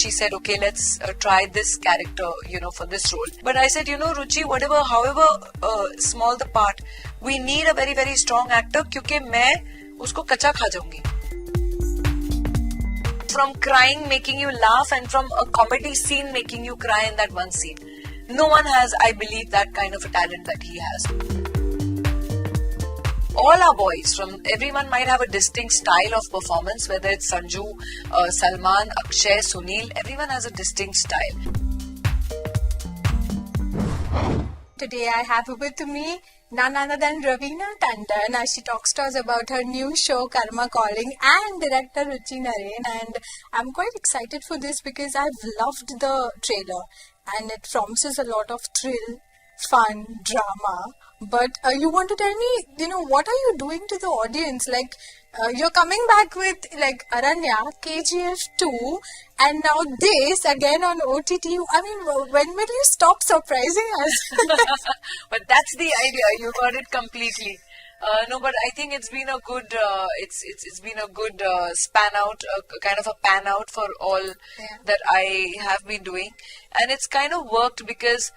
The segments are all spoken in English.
Ruchi said, okay, let's try this character, for this role. But I said, Ruchi, however small the part, we need a very, very strong actor क्योंकि मैं उसको कच्चा खा जाऊंगी. From crying, making you laugh, and from a comedy scene, making you cry in that one scene. No one has, I believe, that kind of a talent that he has. All our boys, everyone might have a distinct style of performance, whether it's Sanju, Salman, Akshay, Sunil, everyone has a distinct style. Today I have with me none other than Raveena Tandon as she talks to us about her new show Karmma Calling and director Ruchi Narain, and I'm quite excited for this because I've loved the trailer and it promises a lot of thrill, fun, drama. But you want to tell me, what are you doing to the audience? Like, you're coming back with like Aranya, KGF 2, and now this again on OTT. I mean, when will you stop surprising us? But that's the idea. You got it completely. No, but I think it's been a good, it's been a good span out, kind of a pan out for all that I have been doing, and it's kind of worked because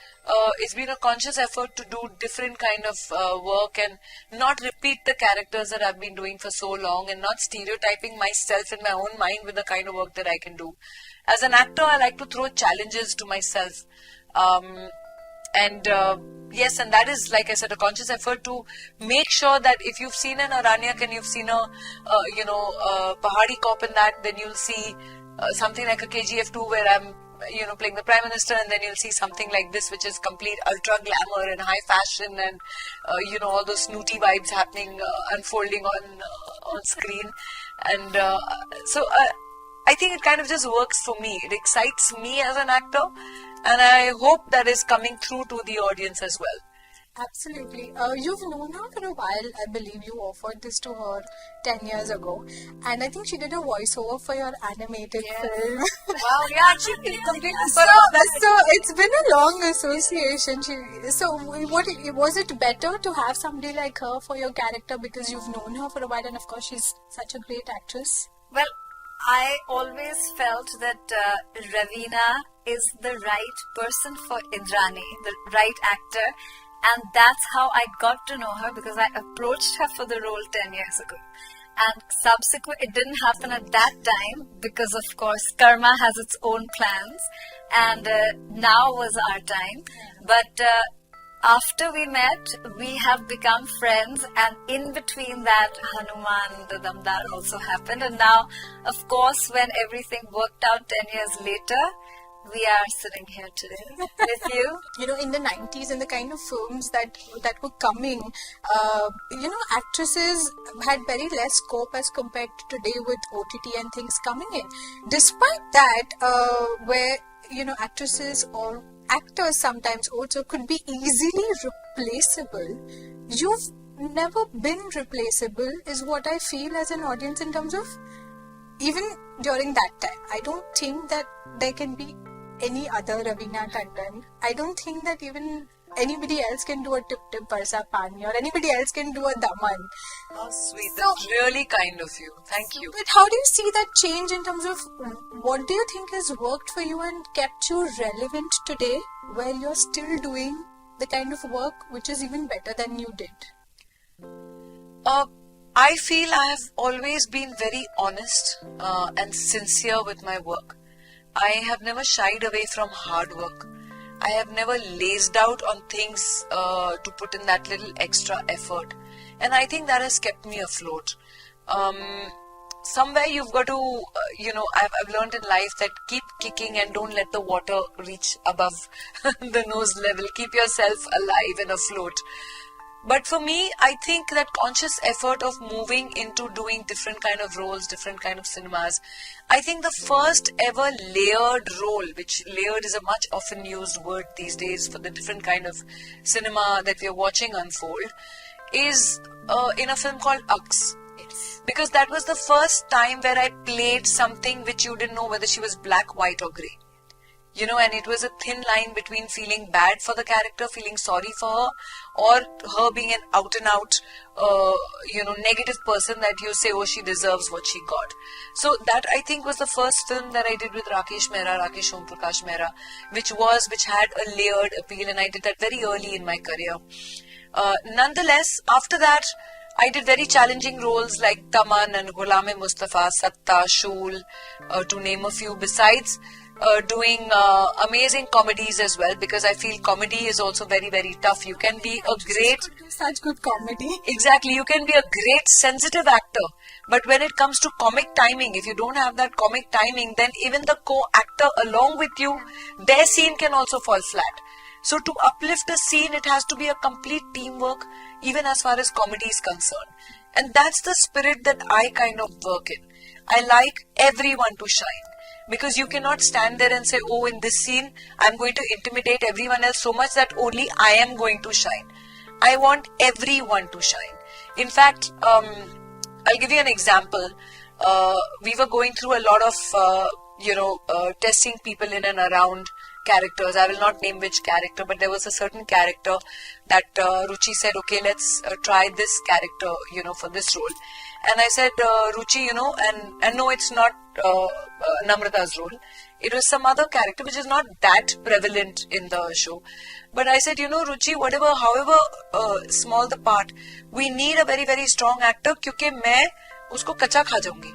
it's been a conscious effort to do different kind of work and not repeat the characters that I've been doing for so long, and not stereotyping myself in my own mind with the kind of work that I can do. As an actor, I like to throw challenges to myself. Yes, and that is, like I said, a conscious effort to make sure that if you've seen an Aranyak and you've seen a Pahadi cop in that, then you'll see something like a KGF 2 where I'm, playing the Prime Minister, and then you'll see something like this which is complete ultra glamour and high fashion and, all those snooty vibes happening, unfolding on screen. And so I think it kind of just works for me. It excites me as an actor, and I hope that is coming through to the audience as well. Absolutely. You've known her for a while. I believe you offered this to her 10 years ago. And I think she did a voiceover for your animated film. Wow, yeah, she completely so it's been a long association. Was it better to have somebody like her for your character because you've known her for a while, and of course she's such a great actress? Well, I always felt that Raveena is the right person for Indrani, the right actor, and that's how I got to know her, because I approached her for the role 10 years ago. And it didn't happen at that time because, of course, Karma has its own plans, and now was our time. But after we met, we have become friends, and in between that, Hanuman, the Damdar also happened. And now, of course, when everything worked out 10 years later, we are sitting here today with you. In the 90s and the kind of films that were coming, actresses had very less scope as compared to today with OTT and things coming in. Despite that, where, actresses or actors sometimes also could be easily replaceable, you've never been replaceable is what I feel as an audience in terms of even during that time. I don't think that there can be any other Raveena Tandon. I don't think that even anybody else can do a Tip Tip Barsa Pani or anybody else can do a Daman. Oh, sweet. That's really kind of you. Thank you. But how do you see that change in terms of what do you think has worked for you and kept you relevant today, where you're still doing the kind of work which is even better than you did? I feel I have always been very honest and sincere with my work. I have never shied away from hard work. I have never lazed out on things to put in that little extra effort. And I think that has kept me afloat. Somewhere you've got to, I've learned in life that keep kicking and don't let the water reach above the nose level. Keep yourself alive and afloat. But for me, I think that conscious effort of moving into doing different kind of roles, different kind of cinemas, I think the first ever layered role, which layered is a much often used word these days for the different kind of cinema that we are watching unfold, is in a film called Aks. Because that was the first time where I played something which you didn't know whether she was black, white or grey. and it was a thin line between feeling bad for the character, feeling sorry for her, or her being an out and out, negative person that you say, oh, she deserves what she got. So that I think was the first film that I did with Rakesh Om Prakash Mehra, which had a layered appeal, and I did that very early in my career. Nonetheless, after that, I did very challenging roles like Taman and Ghulam-e-Mustafa, Satta, Shool, to name a few, besides doing amazing comedies as well, because I feel comedy is also very, very tough. You can be a great... Such good comedy. Exactly, you can be a great sensitive actor, but when it comes to comic timing, if you don't have that comic timing, then even the co-actor along with you, their scene can also fall flat. So to uplift a scene, it has to be a complete teamwork, even as far as comedy is concerned. And that's the spirit that I kind of work in. I like everyone to shine. Because you cannot stand there and say, oh, in this scene, I'm going to intimidate everyone else so much that only I am going to shine. I want everyone to shine. In fact, I'll give you an example. We were going through a lot of, testing people in and around characters. I will not name which character, but there was a certain character that Ruchi said, okay, let's try this character, for this role. And I said, Ruchi, and no, it's not Namrata's role. It was some other character which is not that prevalent in the show. But I said, Ruchi, however small the part, we need a very, very strong actor, क्योंकि मैं उसको कच्चा खा जाऊंगी.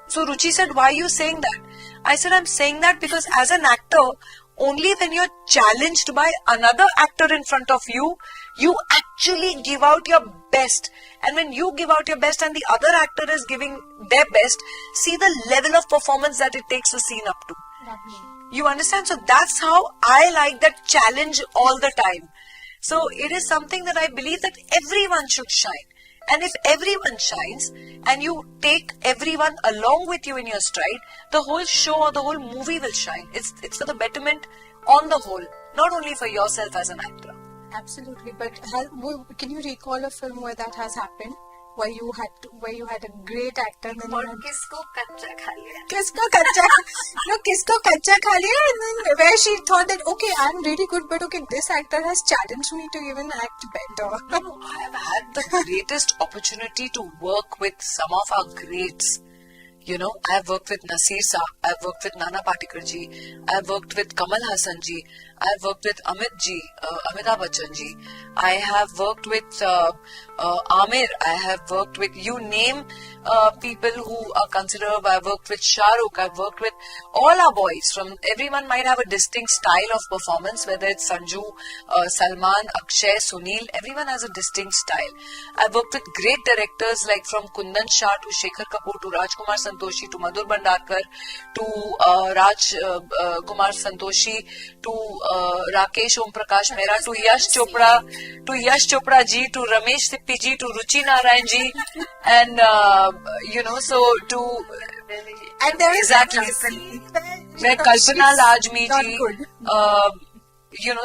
So Ruchi said, why are you saying that? I said, I'm saying that because as an actor, only when you're challenged by another actor in front of you, you actually give out your best. And when you give out your best and the other actor is giving their best, see the level of performance that it takes a scene up to. You understand? So that's how I like that challenge all the time. So it is something that I believe that everyone should shine. And if everyone shines and you take everyone along with you in your stride, the whole show or the whole movie will shine. It's for the betterment on the whole, not only for yourself as an actor. Absolutely. But can you recall a film where that has happened? Where you had a great actor and then किसको कच्चा खा लिया? किसको कच्चा खा लिया, and then where she thought that okay, I'm really good, but okay, this actor has challenged me to even act better. I have had the greatest opportunity to work with some of our greats. I have worked with Nasir Saab, I have worked with Nana Patekar ji, I have worked with Kamal Hassan ji, I have worked with Amitabh Bachchan ji, I have worked with Amir, I have worked with, you name people who are considerable. I have worked with Shah Rukh, I have worked with all our boys. Everyone might have a distinct style of performance, whether it's Sanju, Salman, Akshay, Sunil, everyone has a distinct style. I have worked with great directors like from Kundan Shah to Shekhar Kapoor to Rajkumar Santoshi to Madhur Bhandarkar to Raj Kumar Santoshi to Rakesh Om Prakash Mehra to Yash Chopra ji to Ramesh Sippy ji to Ruchi Narayan ji and so to and there is exactly where Kalpana Lajmi ji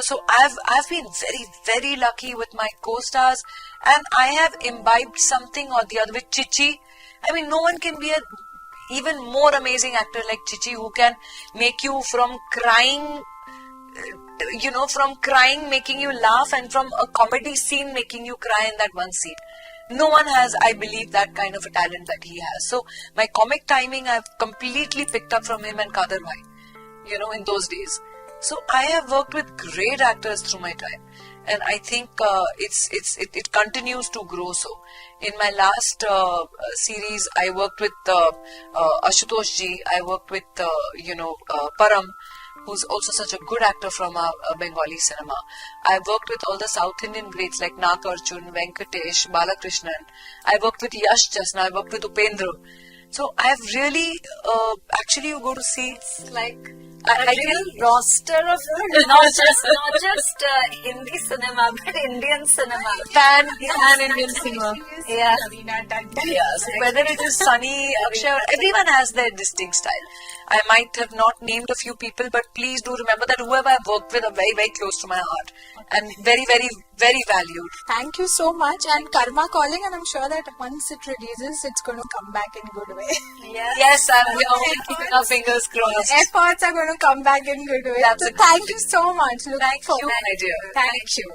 so I've been very, very lucky with my co-stars, and I have imbibed something or the other with Chichi. I mean, no one can be an even more amazing actor like Chichi, who can make you from crying, making you laugh, and from a comedy scene making you cry in that one scene. No one has, I believe, that kind of a talent that he has. So my comic timing I've completely picked up from him and Kader Bhai, in those days. So I have worked with great actors through my time, and I think it continues to grow. So in my last series, I worked with Ashutosh ji, I worked with Param, who's also such a good actor from Bengali cinema. I worked with all the South Indian greats like Nag Arjun, Venkatesh, Balakrishnan. I worked with Yash Jasna, I worked with Upendra. So I've really, actually you go to see, it's like A real roster of not just Hindi cinema but Indian cinema. Pan Indian cinema. Yeah. Raveena Tandon. Yeah, so whether it is Sunny, Akshay, everyone has their distinct style. I might have not named a few people, but please do remember that whoever I've worked with are very, very close to my heart and very, very, very valued. Thank you so much, and Karmma Calling, and I'm sure that once it releases, it's going to come back in good way. Yes, I'm keeping our fingers crossed. Efforts are going to come back in good way. That's So it. thank you so much. Thank you, my dear. Thank you.